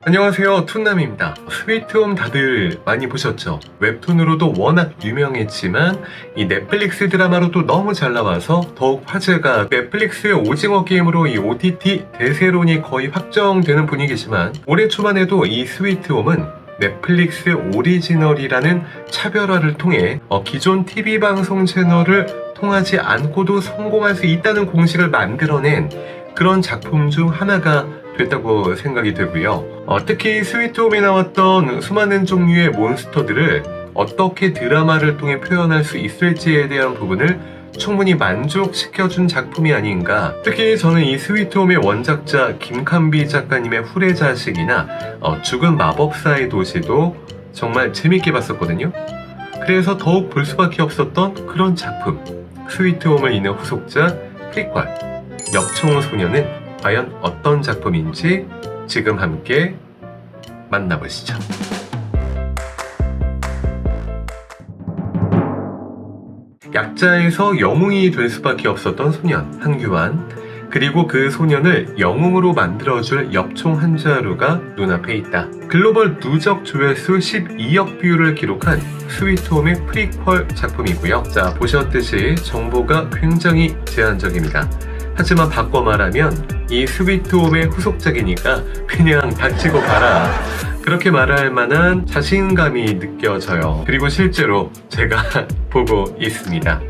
안녕하세요, 툰남입니다. 스위트홈 다들 많이 보셨죠? 웹툰으로도 워낙 유명했지만 이 넷플릭스 드라마로도 너무 잘 나와서 더욱 화제가, 넷플릭스의 오징어 게임으로 이 OTT 대세론이 거의 확정되는 분위기지만 올해 초반에도 이 스위트홈은 넷플릭스 오리지널이라는 차별화를 통해 기존 TV 방송 채널을 통하지 않고도 성공할 수 있다는 공식을 만들어낸 그런 작품 중 하나가 됐다고 생각이 되고요. 특히 스위트홈에 나왔던 수많은 종류의 몬스터들을 어떻게 드라마를 통해 표현할 수 있을지에 대한 부분을 충분히 만족시켜준 작품이 아닌가. 특히 저는 이 스위트홈의 원작자 김칸비 작가님의 후레자식이나 죽은 마법사의 도시도 정말 재밌게 봤었거든요. 그래서 더욱 볼 수밖에 없었던 그런 작품, 스위트홈을 잇는 후속작 프리퀄 엽총소녀는 과연 어떤 작품인지 지금 함께 만나보시죠. 약자에서 영웅이 될 수밖에 없었던 소년 한규환, 그리고 그 소년을 영웅으로 만들어줄 엽총 한자루가 눈앞에 있다. 글로벌 누적 조회수 12억 뷰를 기록한 스위트홈의 프리퀄 작품이고요. 자, 보셨듯이 정보가 굉장히 제한적입니다. 하지만 바꿔 말하면 이 스위트홈의 후속작이니까 그냥 닥치고 봐라, 그렇게 말할 만한 자신감이 느껴져요. 그리고 실제로 제가 보고 있습니다.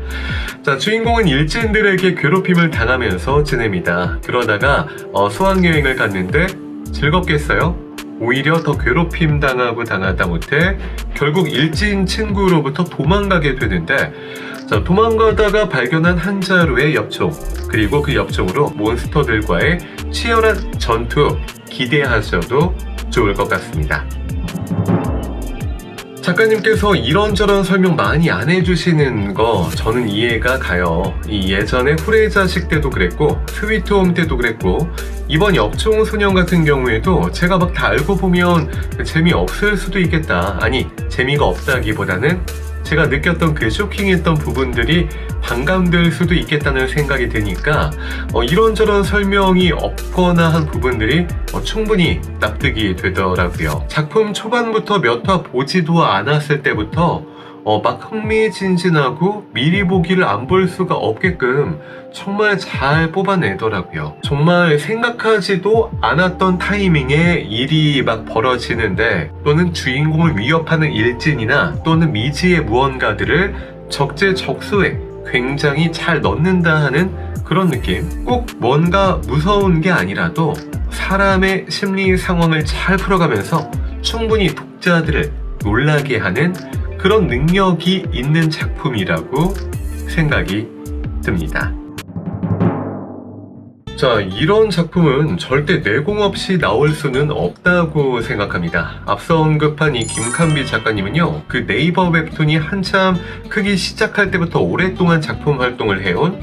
자, 주인공은 일진들에게 괴롭힘을 당하면서 지냅니다. 그러다가 수학여행을 갔는데 즐겁겠어요? 오히려 더 괴롭힘 당하고 당하다 못해 결국 일진 친구로부터 도망가게 되는데, 자, 도망가다가 발견한 한자루의 엽총, 그리고 그 엽총으로 몬스터들과의 치열한 전투 기대하셔도 좋을 것 같습니다. 작가님께서 이런저런 설명 많이 안 해주시는 거 저는 이해가 가요. 이 예전에 후레자식 때도 그랬고 스위트홈 때도 그랬고 이번 엽총소년 같은 경우에도 제가 막 다 알고 보면 재미없을 수도 있겠다, 아니 재미가 없다기보다는 제가 느꼈던 그 쇼킹했던 부분들이 반감될 수도 있겠다는 생각이 드니까 이런저런 설명이 없거나 한 부분들이 충분히 납득이 되더라고요. 작품 초반부터 몇 화 보지도 않았을 때부터 막 흥미진진하고 미리 보기를 안 볼 수가 없게끔 정말 잘 뽑아내더라고요. 정말 생각하지도 않았던 타이밍에 일이 막 벌어지는데, 또는 주인공을 위협하는 일진이나 또는 미지의 무언가들을 적재적소에 굉장히 잘 넣는다 하는 그런 느낌. 꼭 뭔가 무서운 게 아니라도 사람의 심리 상황을 잘 풀어가면서 충분히 독자들을 놀라게 하는 그런 능력이 있는 작품이라고 생각이 듭니다. 자, 이런 작품은 절대 내공 없이 나올 수는 없다고 생각합니다. 앞서 언급한 이 김칸비 작가님은요, 그 네이버 웹툰이 한참 크기 시작할 때부터 오랫동안 작품 활동을 해온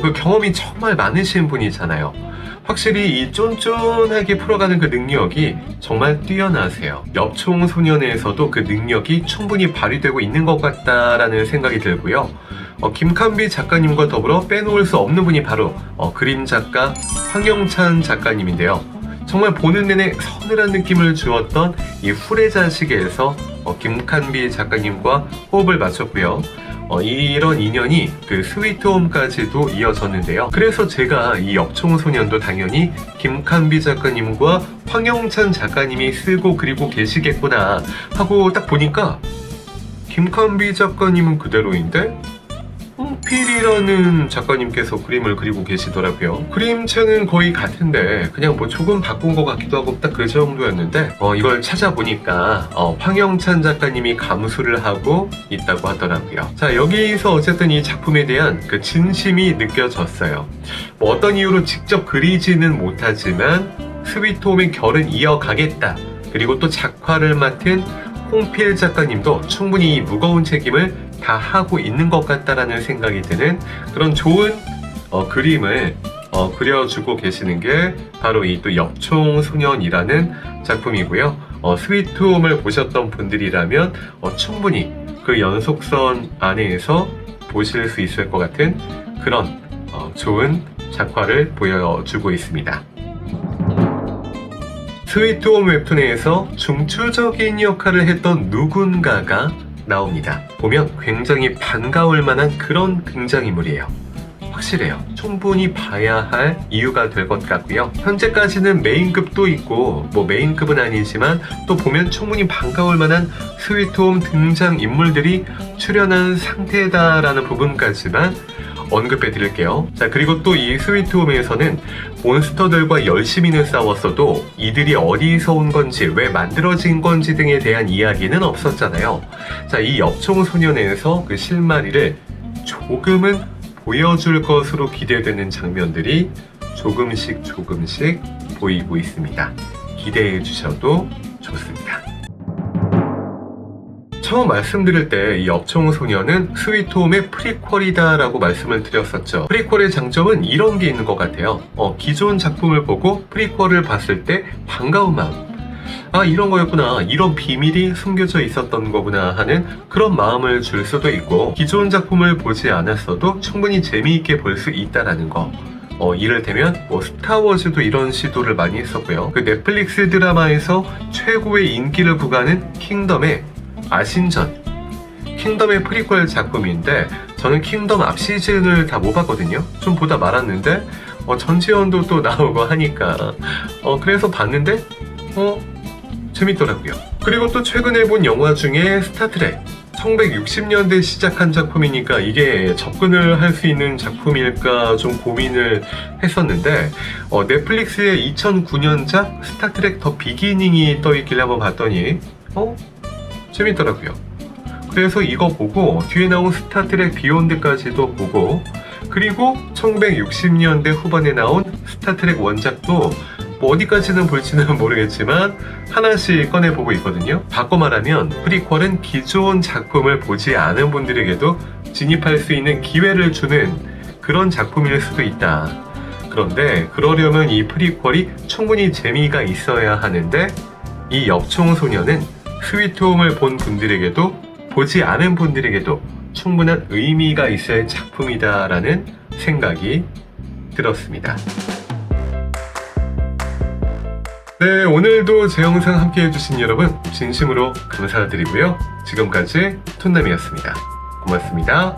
그 경험이 정말 많으신 분이잖아요. 확실히 이 쫀쫀하게 풀어가는 그 능력이 정말 뛰어나세요. 엽총소년에서도 그 능력이 충분히 발휘되고 있는 것 같다라는 생각이 들고요. 김칸비 작가님과 더불어 빼놓을 수 없는 분이 바로 그림 작가 황영찬 작가님인데요. 정말 보는 내내 서늘한 느낌을 주었던 이 후레자식에서 김칸비 작가님과 호흡을 맞췄고요. 이런 인연이 그 스위트홈까지도 이어졌는데요. 그래서 제가 이 엽총소년도 당연히 김칸비 작가님과 황영찬 작가님이 쓰고 그리고 계시겠구나 하고 딱 보니까 김칸비 작가님은 그대로인데 홍필이라는 작가님께서 그림을 그리고 계시더라고요. 그림체는 거의 같은데 그냥 뭐 조금 바꾼 것 같기도 하고 딱 그 정도였는데 이걸 찾아보니까 황영찬 작가님이 감수를 하고 있다고 하더라고요. 자, 여기서 어쨌든 이 작품에 대한 그 진심이 느껴졌어요. 뭐 어떤 이유로 직접 그리지는 못하지만 스위트홈의 결은 이어가겠다, 그리고 또 작화를 맡은 홍필 작가님도 충분히 이 무거운 책임을 다 하고 있는 것 같다라는 생각이 드는 그런 좋은 그림을 그려주고 계시는 게 바로 이 또 역총소년이라는 작품이고요. 스위트홈을 보셨던 분들이라면 충분히 그 연속선 안에서 보실 수 있을 것 같은 그런 좋은 작화를 보여주고 있습니다. 스위트홈 웹툰에서 중추적인 역할을 했던 누군가가 나옵니다. 보면 굉장히 반가울 만한 그런 등장인물이에요. 확실해요. 충분히 봐야 할 이유가 될 것 같고요. 현재까지는 메인급도 있고 메인급은 아니지만 또 보면 충분히 반가울 만한 스위트홈 등장인물들이 출연한 상태다라는 부분까지만 언급해 드릴게요. 자, 그리고 또 이 스위트홈에서는 몬스터들과 열심히는 싸웠어도 이들이 어디서 온 건지 왜 만들어진 건지 등에 대한 이야기는 없었잖아요. 자, 이 역총소년에서 그 실마리를 조금은 보여줄 것으로 기대되는 장면들이 조금씩 보이고 있습니다. 기대해 주셔도 좋습니다. 처음 말씀드릴 때 이 역총소년은 스위트홈의 프리퀄이다 라고 말씀을 드렸었죠. 프리퀄의 장점은 이런 게 있는 것 같아요. 기존 작품을 보고 프리퀄을 봤을 때 반가운 마음, 이런 거였구나, 이런 비밀이 숨겨져 있었던 거구나 하는 그런 마음을 줄 수도 있고, 기존 작품을 보지 않았어도 충분히 재미있게 볼 수 있다라는 거. 이를테면 스타워즈도 이런 시도를 많이 했었고요. 그 넷플릭스 드라마에서 최고의 인기를 부과하는 킹덤의 아신전, 킹덤의 프리퀄 작품인데 저는 킹덤 앞 시즌을 다 못 봤거든요. 좀 보다 말았는데 전지현도 또 나오고 하니까 그래서 봤는데 재밌더라고요. 그리고 또 최근에 본 영화 중에 스타트렉, 1960년대 시작한 작품이니까 이게 접근을 할 수 있는 작품일까 좀 고민을 했었는데 넷플릭스의 2009년작 스타트렉 더 비기닝이 떠있길래 한번 봤더니 재밌더라고요. 그래서 이거 보고 뒤에 나온 스타트렉 비욘드까지도 보고, 그리고 1960년대 후반에 나온 스타트렉 원작도 어디까지는 볼지는 모르겠지만 하나씩 꺼내보고 있거든요. 바꿔 말하면 프리퀄은 기존 작품을 보지 않은 분들에게도 진입할 수 있는 기회를 주는 그런 작품일 수도 있다. 그런데 그러려면 이 프리퀄이 충분히 재미가 있어야 하는데, 이 역총소년은 스위트홈을 본 분들에게도 보지 않은 분들에게도 충분한 의미가 있을 작품이다라는 생각이 들었습니다. 네, 오늘도 제 영상 함께 해주신 여러분 진심으로 감사드리고요. 지금까지 톤남이었습니다. 고맙습니다.